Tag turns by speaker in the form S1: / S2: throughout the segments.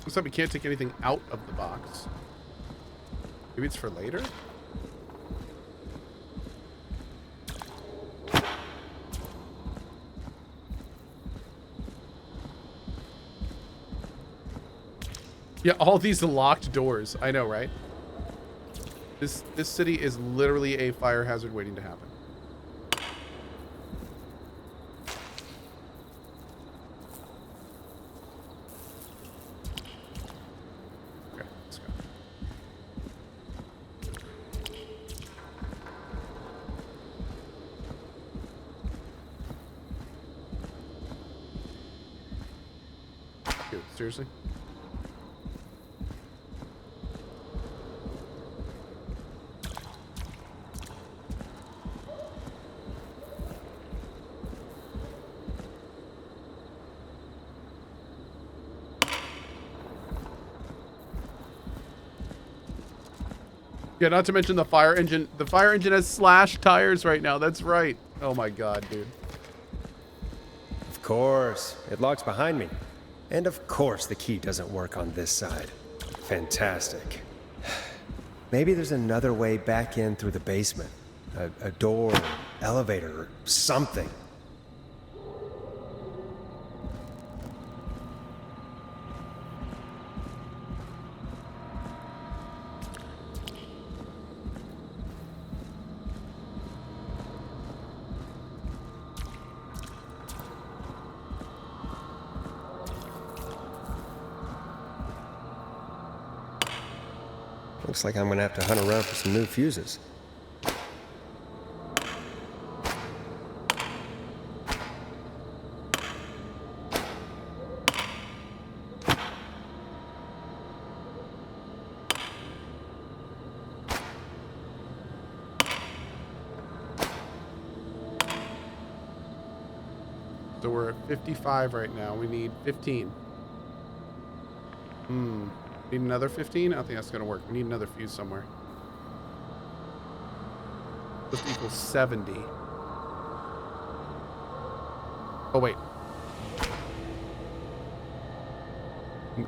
S1: Looks like we can't take anything out of the box. Maybe it's for later? Yeah, all these locked doors. I know, right? This city is literally a fire hazard waiting to happen. Okay, let's go. Dude, seriously? Yeah, not to mention the fire engine. The fire engine has slashed tires right now. That's right. Oh my god, dude.
S2: Of course. It locks behind me. And of course the key doesn't work on this side. Fantastic. Maybe there's another way back in through the basement. A door, elevator, or something. Looks like I'm gonna have to hunt around for some new fuses.
S1: So we're at 55 right now. We need 15. Need another 15? I don't think that's going to work. We need another fuse somewhere. Supposed to equal 70. Oh, wait.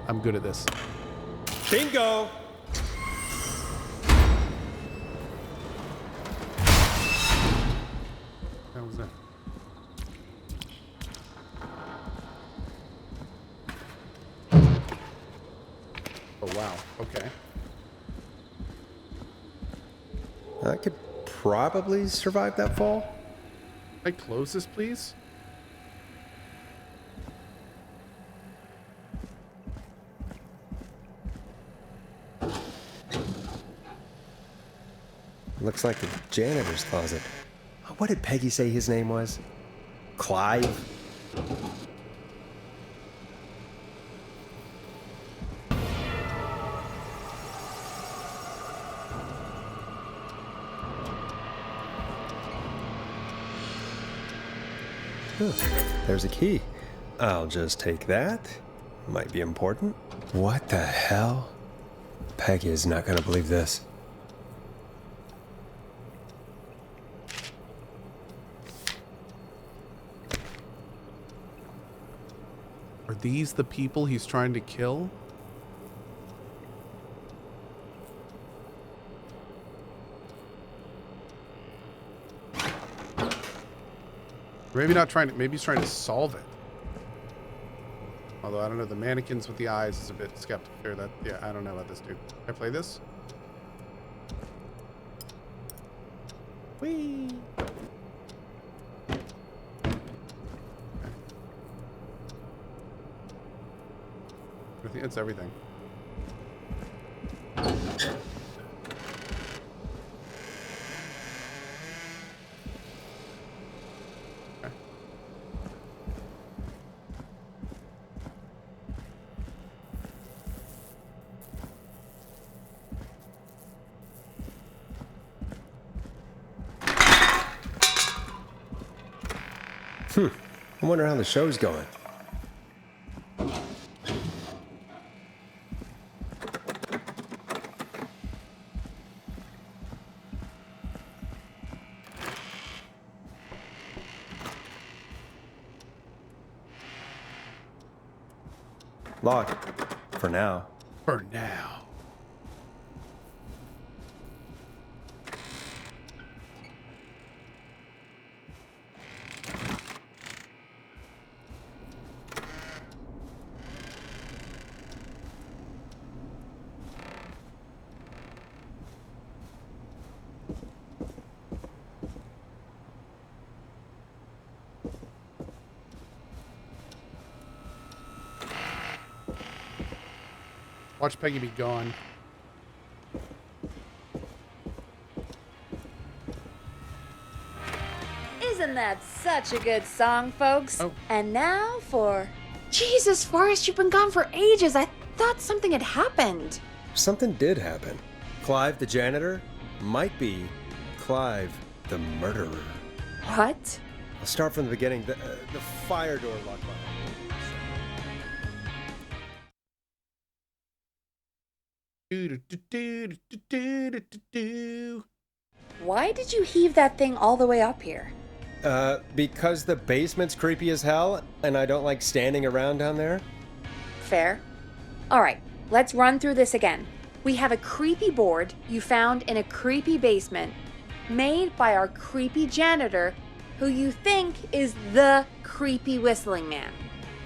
S1: I'm good at this.
S2: Bingo!
S1: How was that? Oh, wow. Okay.
S2: I could probably survive that fall.
S1: Can I close this, please?
S2: Looks like the janitor's closet. What did Peggy say his name was? Clive? There's a key. I'll just take that. Might be important. What the hell? Peggy is not gonna believe this.
S1: Are these the people he's trying to kill? Maybe not trying to, maybe he's trying to solve it. Although I don't know, the mannequins with the eyes is a bit skeptical here. That, yeah, I don't know about this dude. Can I play this? Whee! I think that's everything.
S2: I wonder how the show's going. Locked. For now.
S1: For now. Watch Peggy be gone.
S3: Isn't that such a good song, folks?
S1: Oh.
S3: And now for...
S4: Jesus, Forrest, you've been gone for ages. I thought something had happened.
S2: Something did happen. Clive the janitor might be Clive the murderer.
S3: What?
S2: I'll start from the beginning. The fire door locked behind me.
S3: Why did you heave that thing all the way up here?
S2: Because the basement's creepy as hell, and I don't like standing around down there.
S3: Fair. Alright, let's run through this again. We have a creepy board you found in a creepy basement, made by our creepy janitor, who you think is the creepy whistling man.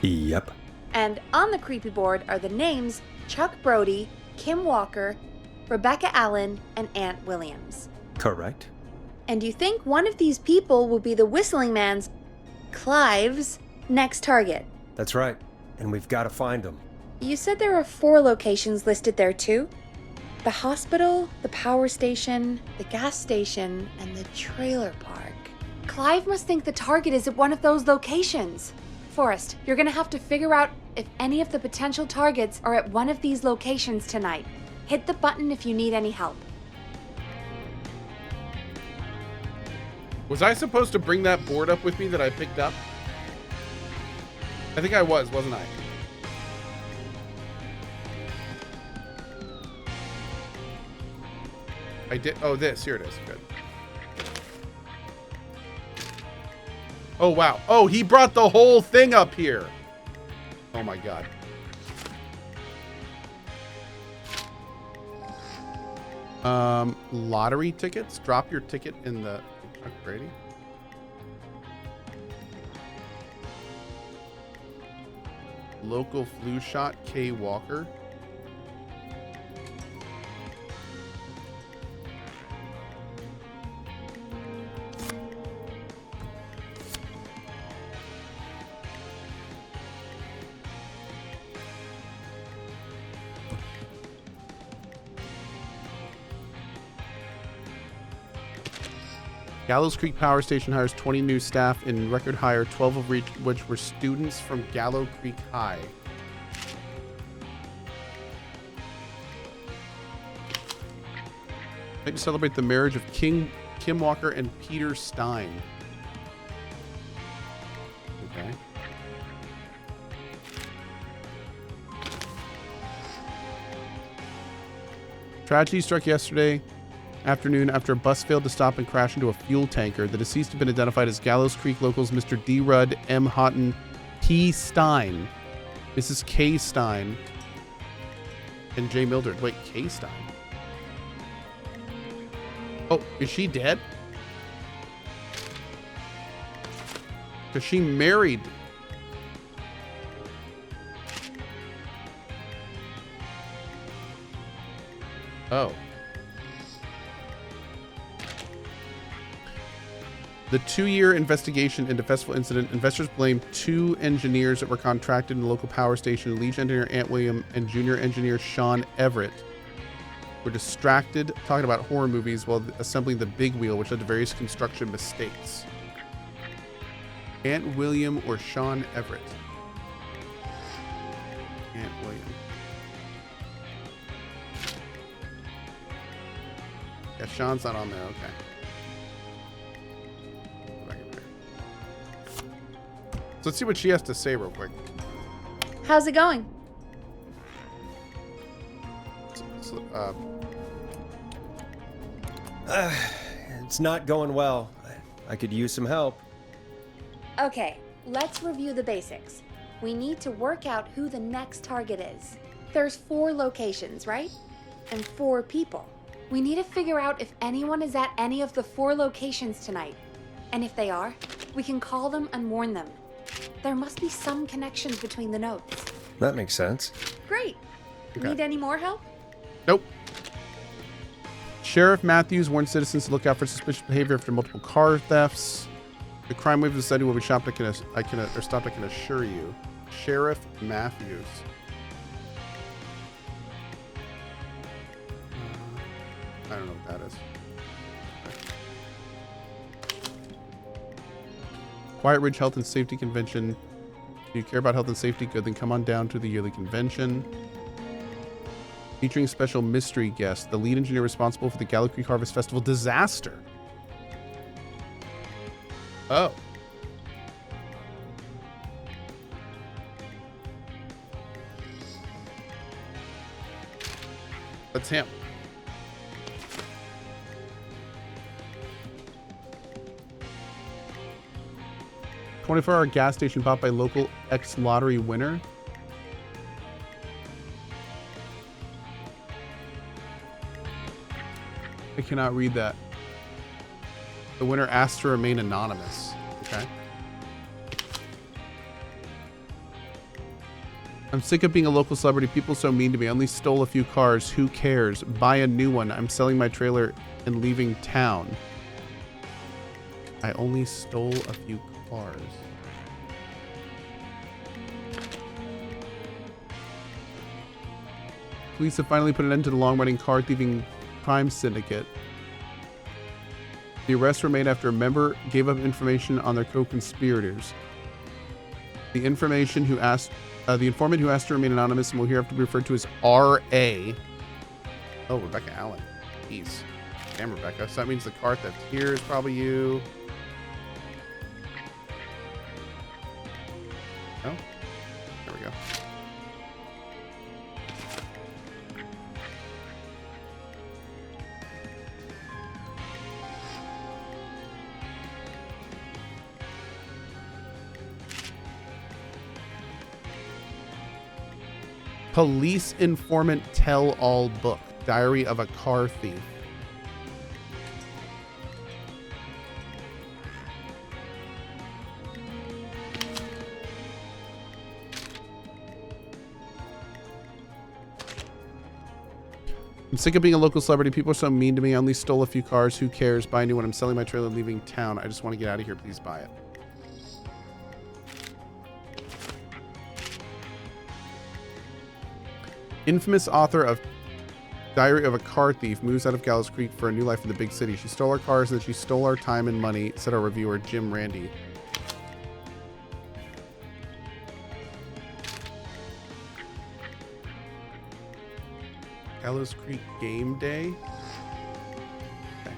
S2: Yep.
S3: And on the creepy board are the names Chuck Brody, Kim Walker, Rebecca Allen, and Aunt Williams.
S2: Correct.
S3: And you think one of these people will be the whistling man's, Clive's, next target.
S2: That's right. And we've got to find them.
S3: You said there are 4 locations listed there too? The hospital, the power station, the gas station, and the trailer park. Clive must think the target is at one of those locations. Forrest, you're gonna have to figure out if any of the potential targets are at one of these locations tonight. Hit the button if you need any help.
S1: Was I supposed to bring that board up with me that I picked up? I think I was, wasn't I? I did. Oh, this. Here it is. Good. Oh, wow. Oh, he brought the whole thing up here. Oh, my God. Lottery tickets. Drop your ticket in the... Chuck Brady. Local flu shot. K. Walker. Gallows Creek Power Station hires 20 new staff in record hire, 12 of which were students from Gallow Creek High. Night to celebrate the marriage of Kim Walker and Peter Stein. Okay. Tragedy struck yesterday afternoon after a bus failed to stop and crashed into a fuel tanker. The deceased have been identified as Gallows Creek locals Mr. D. Rudd, M. Houghton, P. Stein, Mrs. K. Stein, and J. Mildred. Wait, K. Stein? Oh, is she dead? Because she married... Oh. The 2-year investigation into festival incident, investors blame 2 engineers that were contracted in the local power station. Lead engineer Ant William and junior engineer Sean Everett were distracted talking about horror movies while assembling the big wheel, which led to various construction mistakes. Ant William or Sean Everett? Ant William. Yeah, Sean's not on there. Okay. So let's see what she has to say real quick.
S3: How's it going?
S2: It's not going well. I could use some help.
S3: Okay, let's review the basics. We need to work out who the next target is. There's 4 locations, right? And 4 people. We need to figure out if anyone is at any of the 4 locations tonight. And if they are, we can call them and warn them. There must be some connections between the notes.
S2: That makes sense.
S3: Great.
S1: Okay.
S3: Need any more help?
S1: Nope. Sheriff Matthews warned citizens to look out for suspicious behavior after multiple car thefts. The crime wave of the study will be stopped. I can assure you. Sheriff Matthews. I don't know what that is. Quiet Ridge Health and Safety Convention. Do you care about health and safety? Good, then come on down to the yearly convention. Featuring special mystery guest, the lead engineer responsible for the Gallow Creek Harvest Festival disaster. Oh. That's him. $24-hour gas station bought by local ex-lottery winner. I cannot read that. The winner asked to remain anonymous. Okay. I'm sick of being a local celebrity. People so mean to me. I only stole a few cars. Who cares? Buy a new one. I'm selling my trailer and leaving town. I only stole a few cars. Police have finally put an end to the long-running car thieving crime syndicate. The arrests were made after a member gave up information on their co-conspirators. The informant who asked to remain anonymous and will hereafter be referred to as R.A. Oh, Rebecca Allen. Jeez. Damn, Rebecca. So that means the car theft here is probably you. No? There we go. Police informant tell-all book. Diary of a car thief. I'm sick of being a local celebrity. People are so mean to me. I only stole a few cars. Who cares? Buy a new one. I'm selling my trailer and leaving town. I just want to get out of here. Please buy it. Infamous author of Diary of a Car Thief moves out of Gallows Creek for a new life in the big city. She stole our cars and then she stole our time and money, said our reviewer, Jim Randy. Gallows Creek Game Day. Okay.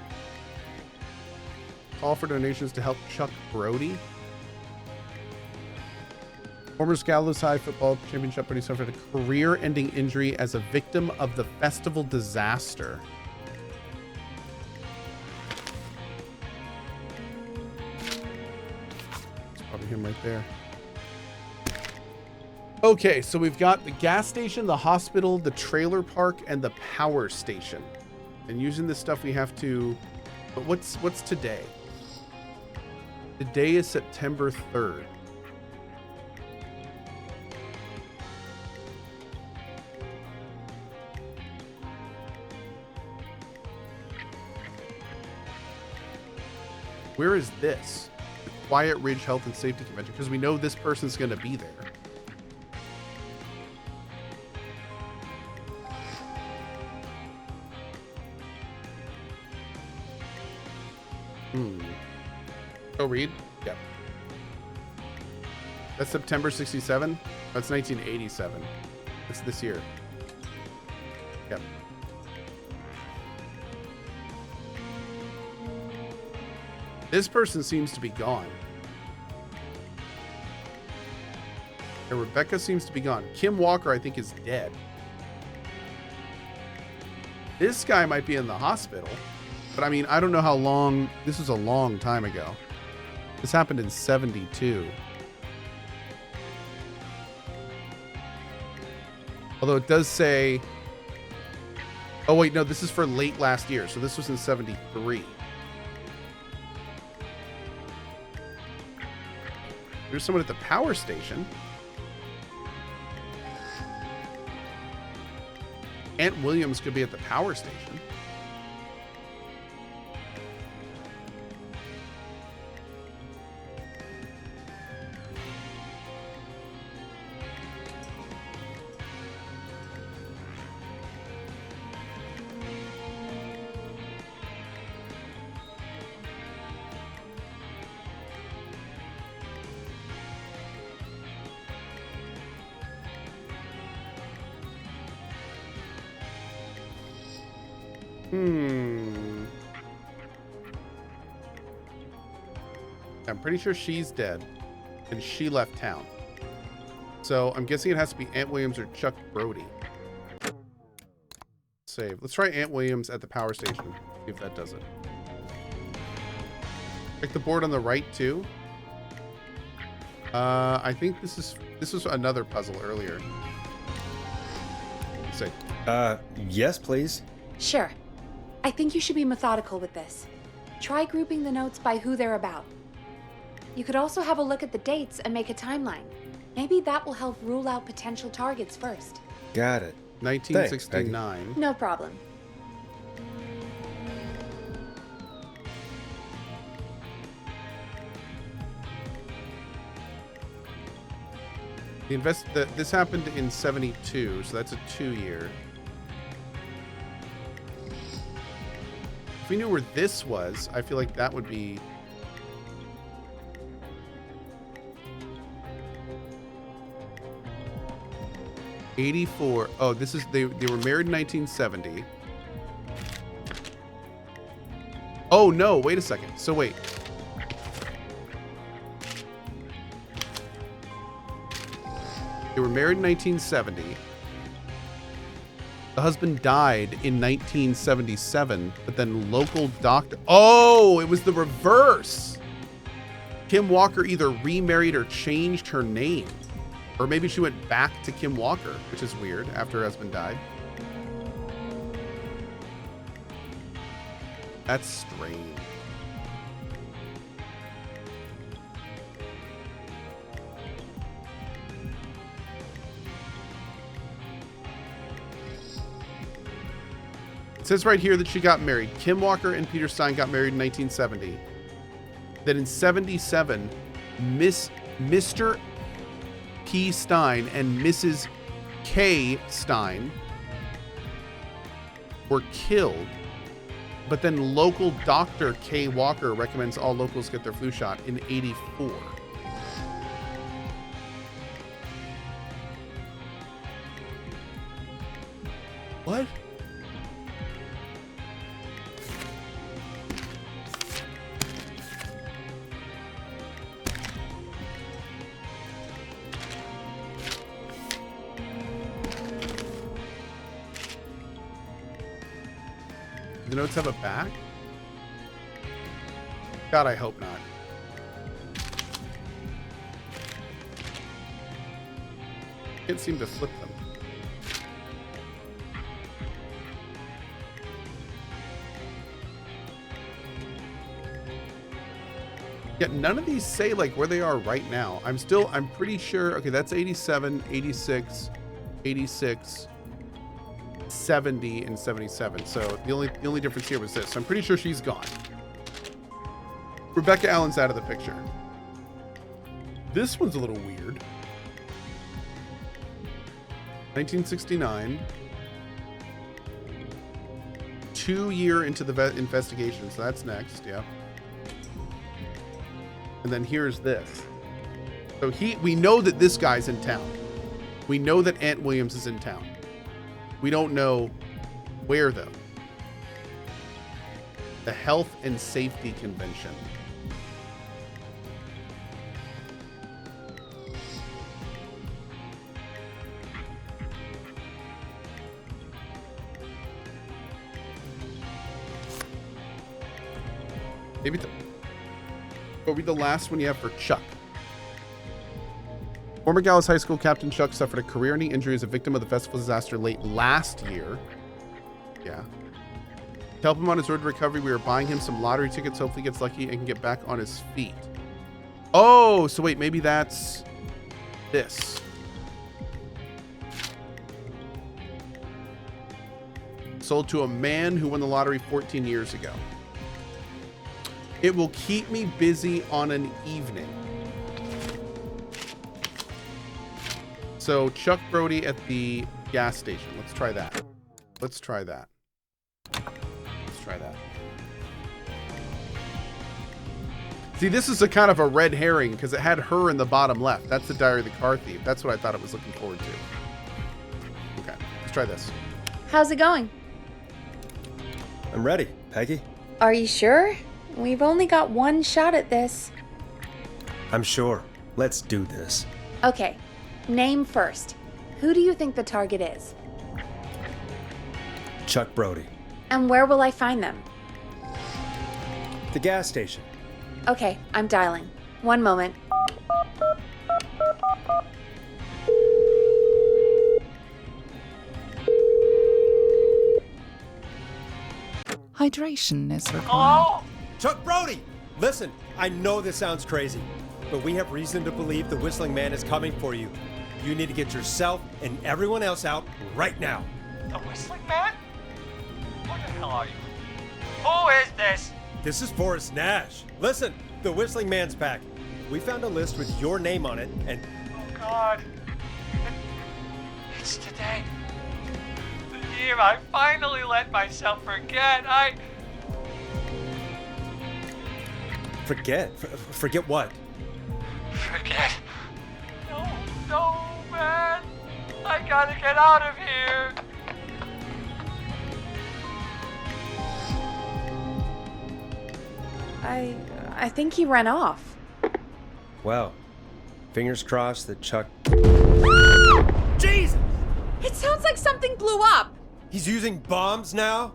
S1: Call for donations to help Chuck Brody. Former Gallows High football championship Brody suffered a career-ending injury as a victim of the festival disaster. It's probably him right there. Okay, so we've got the gas station, the hospital, the trailer park, and the power station. And using this stuff, we have to... But what's today? Today is September 3rd. Where is this? The Quiet Ridge Health and Safety Convention, because we know this person's going to be there. Go read. Yep. That's September 67. That's 1987. That's this year. Yep. This person seems to be gone. And Rebecca seems to be gone. Kim Walker, I think, is dead. This guy might be in the hospital. But I mean, I don't know how long. This was a long time ago. This happened in 72. Although it does say, oh wait, no, this is for late last year. So this was in 73. There's someone at the power station. Aunt Williams could be at the power station. I'm pretty sure she's dead and she left town. So I'm guessing it has to be Aunt Williams or Chuck Brody. Save. Let's try Aunt Williams at the power station. See if that does it. Check the board on the right too. I think this was another puzzle earlier. Say.
S2: Yes, please.
S3: Sure. I think you should be methodical with this. Try grouping the notes by who they're about. You could also have a look at the dates and make a timeline. Maybe that will help rule out potential targets first.
S2: Got it.
S1: 1969.
S2: Thanks,
S3: No problem.
S1: This happened in 72, so that's a 2-year. If we knew where this was, I feel like that would be... '84. Oh, this is they were married in 1970. Oh no, wait a second. So wait. They were married in 1970. The husband died in 1977, but then local doctor... Oh, it was the reverse. Kim Walker either remarried or changed her name. Or maybe she went back to Kim Walker, which is weird, after her husband died. That's strange. It says right here that she got married. Kim Walker and Peter Stein got married in 1970. Then in 77, Mr. P. Stein and Mrs. K. Stein were killed, but then local doctor K. Walker recommends all locals get their flu shot in 84. What? The notes have a back? God, I hope not. Can't seem to flip them. Yeah, none of these say like where they are right now. I'm pretty sure. Okay, that's 87, 86, 86. 70 and 77. So the only difference here was this. So I'm pretty sure she's gone. Rebecca Allen's out of the picture. This one's a little weird. 1969. 2 year into the investigation. So that's next. Yeah. And then here's this. So we know that this guy's in town. We know that Aunt Williams is in town. We don't know where, though. The Health and Safety Convention. Maybe what would be the last one you have for Chuck? Former Dallas High School Captain Chuck suffered a career-ending injury as a victim of the festival disaster late last year. Yeah. To help him on his road to recovery, we are buying him some lottery tickets. Hopefully he gets lucky and can get back on his feet. Oh, so wait, maybe that's this. Sold to a man who won the lottery 14 years ago. It will keep me busy on an evening. So Chuck Brody at the gas station. Let's try that. Let's try that. Let's try that. See, this is a kind of a red herring because it had her in the bottom left. That's the Diary of the Car Thief. That's what I thought it was looking forward to. Okay, let's try this.
S3: How's it going?
S2: I'm ready, Peggy.
S3: Are you sure? We've only got one shot at this.
S2: I'm sure. Let's do this.
S3: Okay, name first. Who do you think the target is?
S2: Chuck Brody.
S3: And where will I find them?
S2: The gas station.
S3: Okay, I'm dialing. One moment.
S5: Hydration is required.
S2: Oh! Chuck Brody! Listen, I know this sounds crazy, but we have reason to believe the Whistling Man is coming for you. You need to get yourself and everyone else out right now.
S6: The Whistling Man? What the hell are you? Who is this?
S2: This is Forrest Nash. Listen, the Whistling Man's back. We found a list with your name on it, and...
S6: Oh, God. It's today. The year I finally let myself forget.
S2: Forget? Forget what?
S6: Forget? No, man. I gotta get out of here.
S3: I think he ran off.
S2: Well, fingers crossed that Chuck...
S3: Jesus! It sounds like something blew up.
S2: He's using bombs now?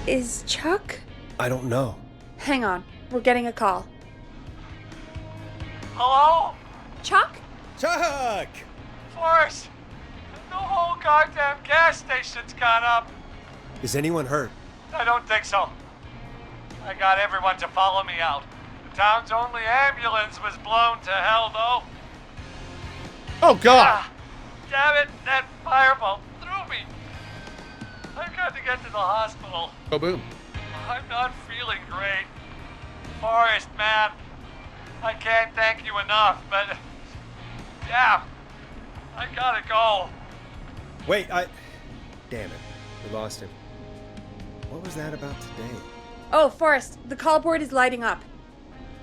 S3: Is Chuck?
S2: I don't know.
S3: Hang on, we're getting a call.
S6: Hello?
S3: Chuck?
S2: Chuck!
S6: Forrest, the whole goddamn gas station's gone up.
S2: Is anyone hurt?
S6: I don't think so. I got everyone to follow me out. The town's only ambulance was blown to hell, though.
S1: Oh, God!
S6: Ah, damn it, that fireball threw me. I've got to get to the hospital.
S1: Oh, boom.
S6: I'm not feeling great. Forrest, man, I can't thank you enough, but... Damn, I gotta go.
S2: Wait, Damn it, we lost him. What was that about today?
S3: Oh, Forrest, the call board is lighting up.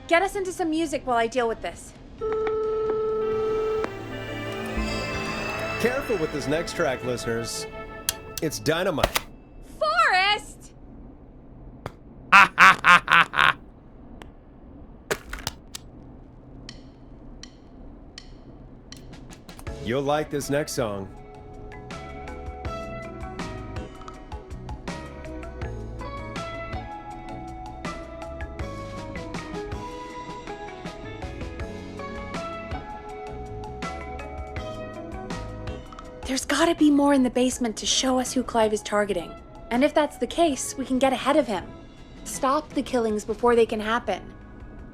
S3: Get us into some music while I deal with this.
S2: Careful with this next track, listeners. It's dynamite.
S3: Forrest!
S2: You'll like this next song.
S3: There's gotta be more in the basement to show us who Clive is targeting. And if that's the case, we can get ahead of him. Stop the killings before they can happen.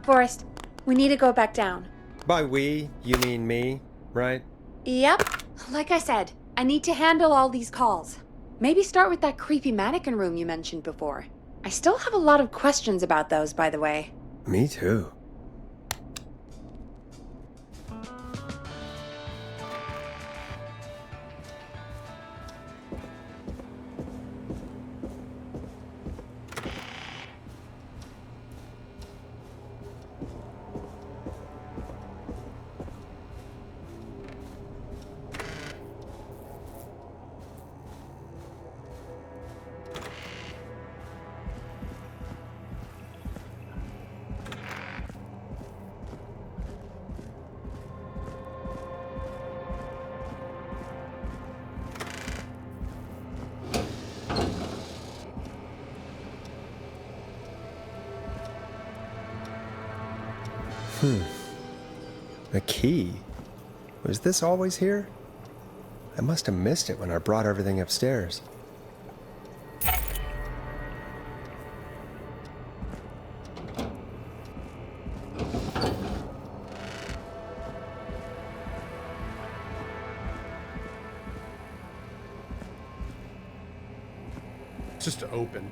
S3: Forrest, we need to go back down.
S2: By we, you mean me, right?
S3: Yep. Like I said, I need to handle all these calls. Maybe start with that creepy mannequin room you mentioned before. I still have a lot of questions about those, by the way.
S2: Me too. The key? Was this always here? I must have missed it when I brought everything upstairs.
S1: Just open.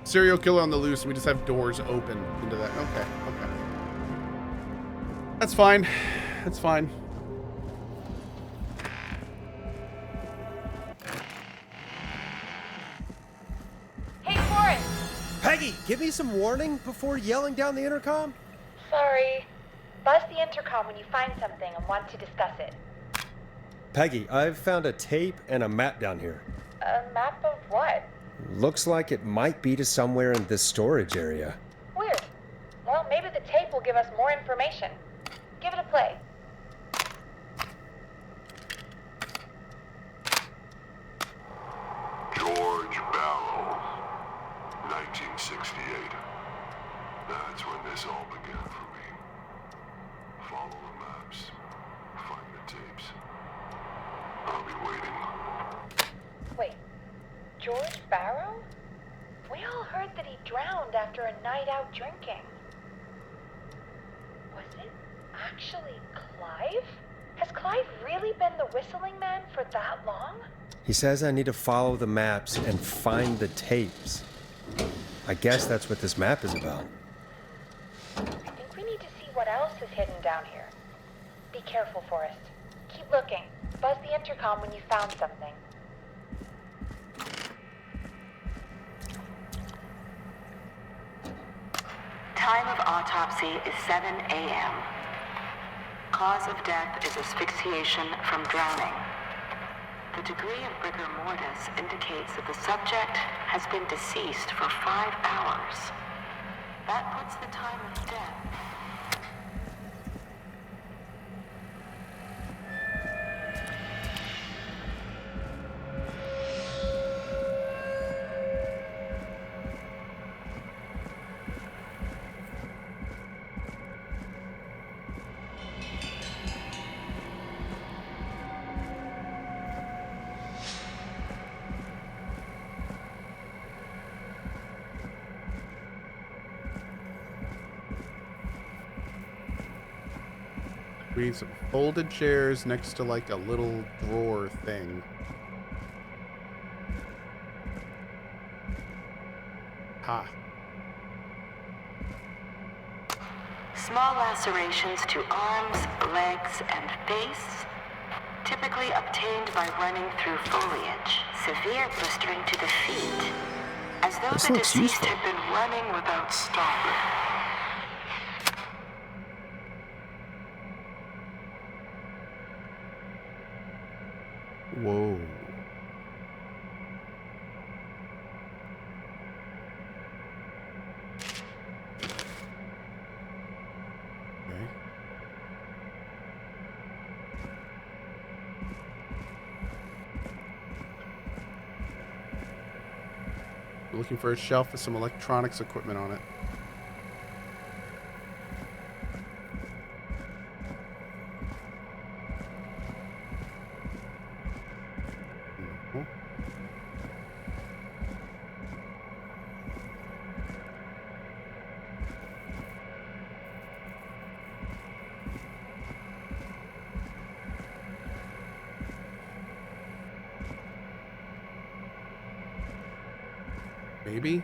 S1: Serial killer on the loose. We just have doors open into that. Okay, okay. That's fine. That's fine.
S3: Hey, Forrest!
S2: Peggy, give me some warning before yelling down the intercom.
S3: Sorry. Buzz the intercom when you find something and want to discuss it.
S2: Peggy, I've found a tape and a map down here.
S3: A map of what?
S2: Looks like it might be to somewhere in this storage area.
S3: Weird. Well, maybe the tape will give us more information. Give it a play.
S5: George Barrow, 1968. That's when this all began for me. Follow the maps, find the tapes. I'll be waiting.
S3: Wait. George Barrow? We all heard that he drowned after a night out drinking. Was it actually Clive? Has Clive really been the whistling man for that long?
S2: He says I need to follow the maps and find the tapes. I guess that's what this map is about.
S3: I think we need to see what else is hidden down here. Be careful, Forrest. Keep looking. Buzz the intercom when you found something.
S7: Time of autopsy is 7 a.m. Cause of death is asphyxiation from drowning. The degree of rigor mortis indicates that the subject has been deceased for 5 hours. That puts the time of death.
S1: We need some folded chairs next to like a little drawer thing. Ha.
S7: Small lacerations to arms, legs, and face, typically obtained by running through foliage. Severe blistering to the feet, as though
S2: This
S7: the
S2: looks
S7: deceased
S2: useful.
S7: had been running without stopping.
S1: Whoa. Okay. We're looking for a shelf with some electronics equipment on it. Mhm. Maybe?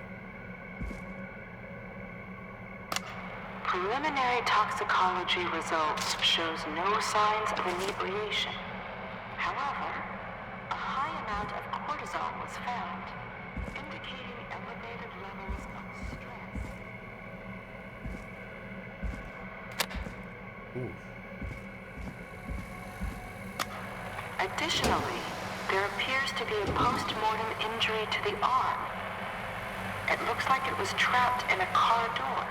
S7: Preliminary toxicology results shows no signs of inebriation. However, a high amount of cortisol was found, indicating elevated levels of stress.
S1: Ooh.
S7: Additionally, there appears to be a post-mortem injury to the arm. It looks like it was trapped in a car door.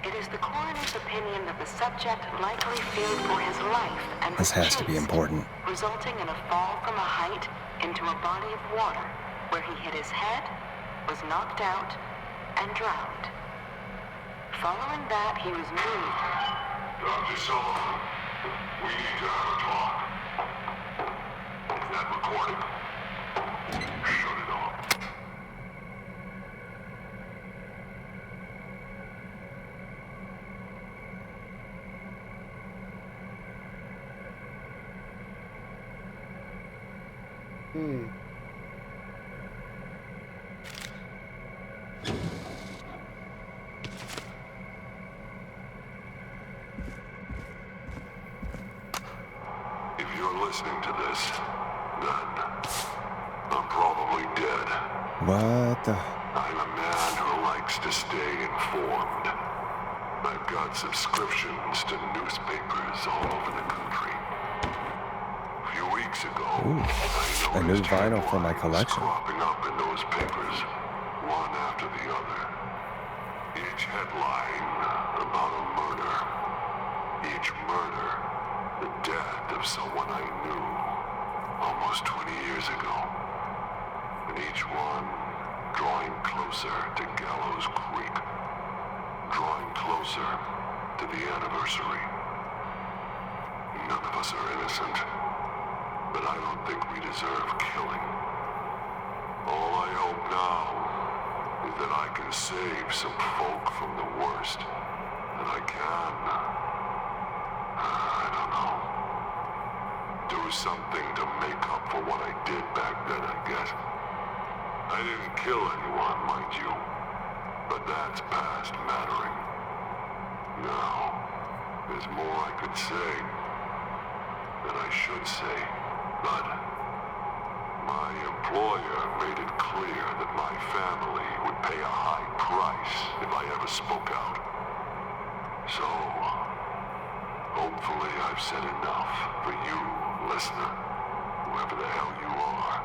S7: It is the coroner's opinion that the subject likely feared for his life and
S2: This
S7: was
S2: has to be
S7: chased,
S2: important.
S7: resulting in a fall from a height into a body of water where he hit his head, was knocked out, and drowned. Following that, he was moved.
S5: Dr. Sullivan, we need to have a talk. Is that recording? Shut it off. If you're listening to this, then I'm probably dead.
S2: What the...
S5: I'm a man who likes to stay informed. I've got subscriptions to newspapers all over the country. A few weeks ago, I
S2: a new
S5: noticed
S2: vinyl for my
S5: headlines
S2: collection.
S5: cropping up in those papers, one after the other. Each headline about a murder. Each murder, the death of someone I knew almost 20 years ago. And each one drawing closer to Gallows Creek. Drawing closer to the anniversary. None of us are innocent, but I don't think we deserve killing. All I hope now is that I can save some folk from the worst. That I can, I don't know, do something to make up for what I did back then, I guess. I didn't kill anyone, mind you, but that's past mattering. Now, there's more I could say than I should say, but my employer made it clear that my family would pay a high price if I ever spoke out. So, hopefully I've said enough for you, listener, whoever the hell you are,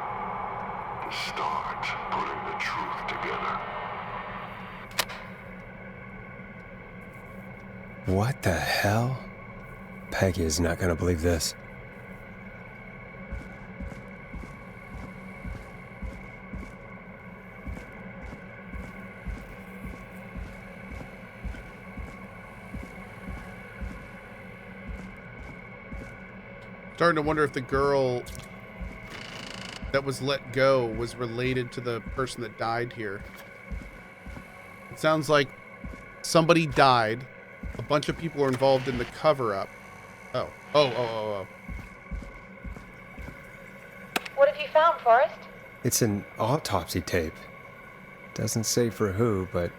S5: to start putting the truth together.
S2: What the hell? Peggy is not gonna believe this.
S1: Starting to wonder if the girl that was let go was related to the person that died here. It sounds like somebody died. A bunch of people are involved in the cover-up. Oh.
S4: What have you found, Forrest?
S2: It's an autopsy tape. Doesn't say for who, but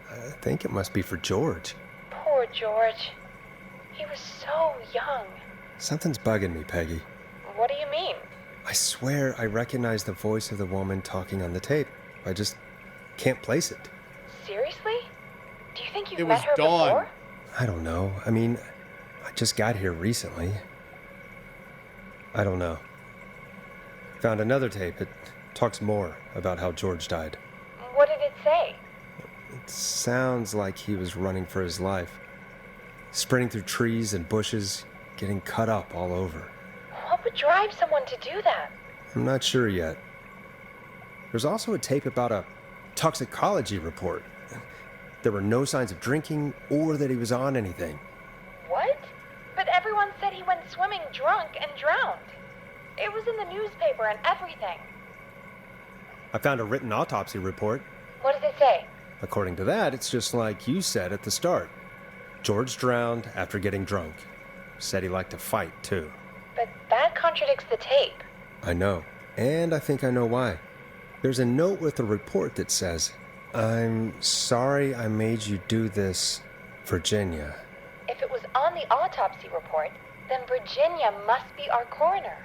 S2: I think it must be for George.
S4: Poor George. He was so young.
S2: Something's bugging me, Peggy.
S4: What do you mean?
S2: I swear I recognize the voice of the woman talking on the tape. I just can't place it.
S4: Seriously? Do you think
S1: It
S4: you've
S1: was
S4: met her
S1: Dawn.
S4: before?
S2: I don't know. I mean, I just got here recently. I don't know. Found another tape. It talks more about how George died.
S4: What did it say?
S2: It sounds like he was running for his life. Sprinting through trees and bushes, getting cut up all over.
S4: What would drive someone to do that?
S2: I'm not sure yet. There's also a tape about a toxicology report. There were no signs of drinking or that he was on anything.
S4: What? But everyone said he went swimming drunk and drowned. It was in the newspaper and everything.
S2: I found a written autopsy report.
S4: What does it say?
S2: According to that, it's just like you said at the start. George drowned after getting drunk. Said he liked to fight, too.
S4: But that contradicts the tape.
S2: I know. And I think I know why. There's a note with the report that says, "I'm sorry I made you do this, Virginia."
S4: If it was on the autopsy report, then Virginia must be our coroner.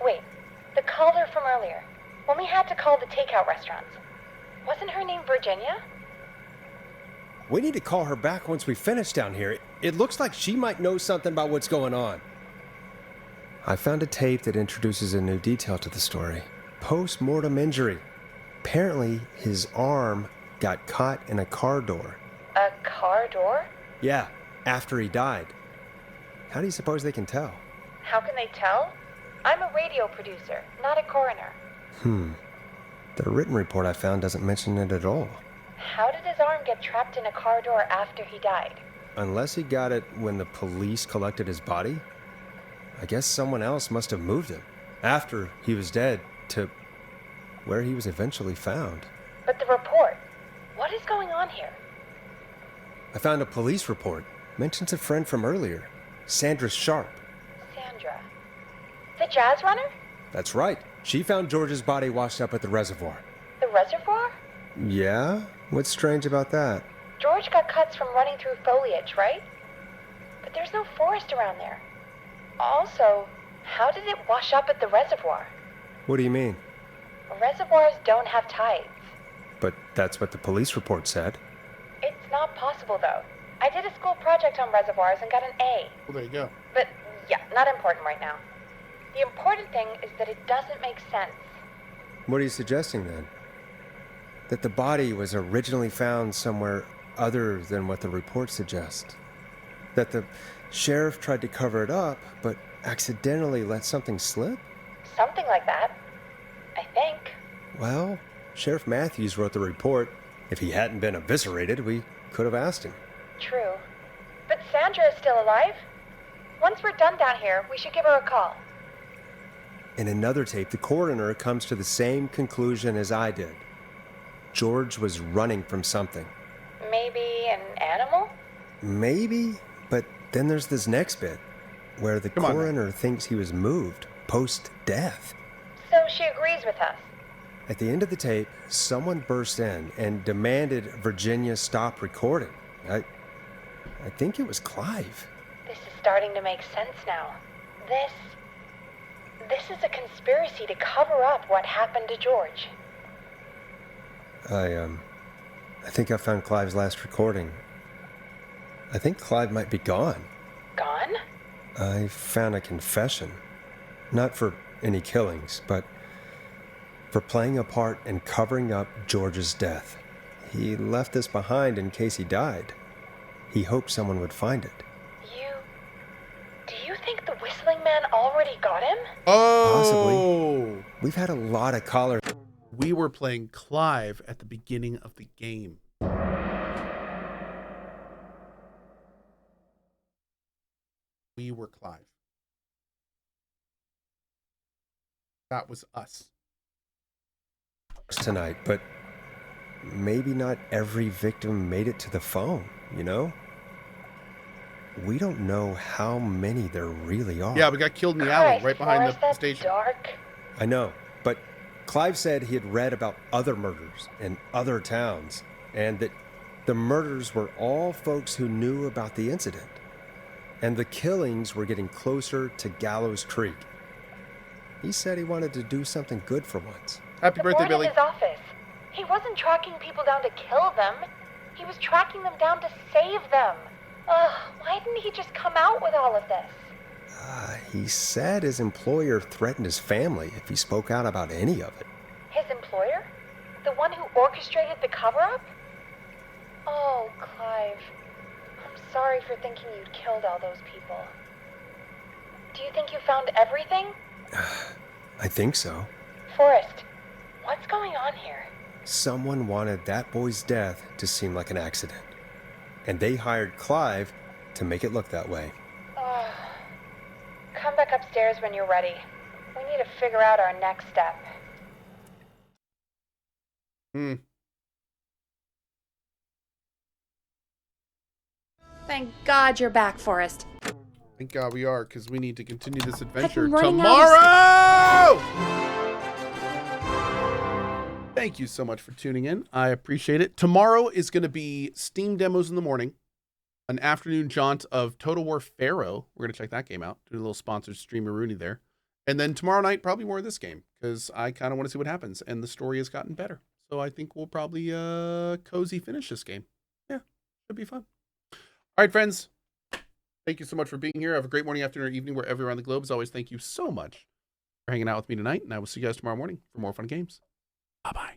S4: Wait, the caller from earlier, when we had to call the takeout restaurants, wasn't her name Virginia?
S2: We need to call her back once we finish down here. It looks like she might know something about what's going on. I found a tape that introduces a new detail to the story. Post-mortem injury. Apparently, his arm got caught in a car door.
S4: A car door?
S2: Yeah, after he died. How do you suppose they can tell?
S4: How can they tell? I'm a radio producer, not a coroner.
S2: The written report I found doesn't mention it at all.
S4: How did his arm get trapped in a car door after he died?
S2: Unless he got it when the police collected his body, I guess someone else must have moved him after he was dead to where he was eventually found.
S4: But the report, what is going on here?
S2: I found a police report. Mentions a friend from earlier, Sandra Sharp.
S4: Sandra. The jazz runner?
S2: That's right. She found George's body washed up at the reservoir.
S4: The reservoir?
S2: Yeah? What's strange about that?
S4: George got cuts from running through foliage, right? But there's no forest around there. Also, how did it wash up at the reservoir?
S2: What do you mean?
S4: Reservoirs don't have tides.
S2: But that's what the police report said.
S4: It's not possible, though. I did a school project on reservoirs and got an A.
S1: Well, there you go.
S4: But, yeah, not important right now. The important thing is that it doesn't make sense.
S2: What are you suggesting then? That the body was originally found somewhere other than what the report suggests? That the sheriff tried to cover it up, but accidentally let something slip?
S4: Something like that. I think.
S2: Well, Sheriff Matthews wrote the report. If he hadn't been eviscerated, we could have asked him.
S4: True. But Sandra is still alive. Once we're done down here, we should give her a call.
S2: In another tape, the coroner comes to the same conclusion as I did. George was running from something.
S4: Maybe an animal?
S2: Maybe, but then there's this next bit, where the coroner thinks he was moved post-death.
S4: So she agrees with us.
S2: At the end of the tape, someone burst in and demanded Virginia stop recording. I think it was Clive.
S4: This is starting to make sense now. This is a conspiracy to cover up what happened to George.
S2: I think I found Clive's last recording. I think Clive might be gone.
S4: Gone?
S2: I found a confession. Not for any killings, but for playing a part in covering up George's death. He left this behind in case he died. He hoped someone would find it.
S4: Do you think the Whistling Man already got him?
S1: Oh!
S2: Possibly. We've had a lot of callers.
S1: We were playing Clive at the beginning of the game. We were Clive. That was us.
S2: Tonight, but maybe not every victim made it to the phone, you know? We don't know how many there really are.
S1: Yeah, we got killed in the alley right behind
S4: Forrest,
S1: the
S4: that's
S1: station.
S4: Dark.
S2: I know, but Clive said he had read about other murders in other towns, and that the murders were all folks who knew about the incident. And the killings were getting closer to Gallows Creek. He said he wanted to do something good for once.
S1: Happy birthday,
S4: The board
S1: Billy.
S4: in his office. He wasn't tracking people down to kill them. He was tracking them down to save them. Why didn't he just come out with all of this?
S2: He said his employer threatened his family if he spoke out about any of it.
S4: His employer? The one who orchestrated the cover-up? Oh, Clive. I'm sorry for thinking you'd killed all those people. Do you think you found everything?
S2: I think so.
S4: Forrest, what's going on here?
S2: Someone wanted that boy's death to seem like an accident. And they hired Clive to make it look that way.
S4: Come back upstairs when you're ready. We need to figure out our next step.
S3: Thank God you're back, Forrest.
S1: Thank God we are, because we need to continue this adventure
S3: been running
S1: tomorrow! Thank you so much for tuning in. I appreciate it. Tomorrow is going to be Steam demos in the morning, an afternoon jaunt of Total War Pharaoh. We're going to check that game out. Do a little sponsored streamer Rooney there. And then tomorrow night, probably more of this game, because I kind of want to see what happens. And the story has gotten better. So I think we'll probably cozy finish this game. Yeah, should be fun. All right, friends. Thank you so much for being here. Have a great morning, afternoon, or evening, wherever around the globe. As always, thank you so much for hanging out with me tonight. And I will see you guys tomorrow morning for more fun games. Bye-bye.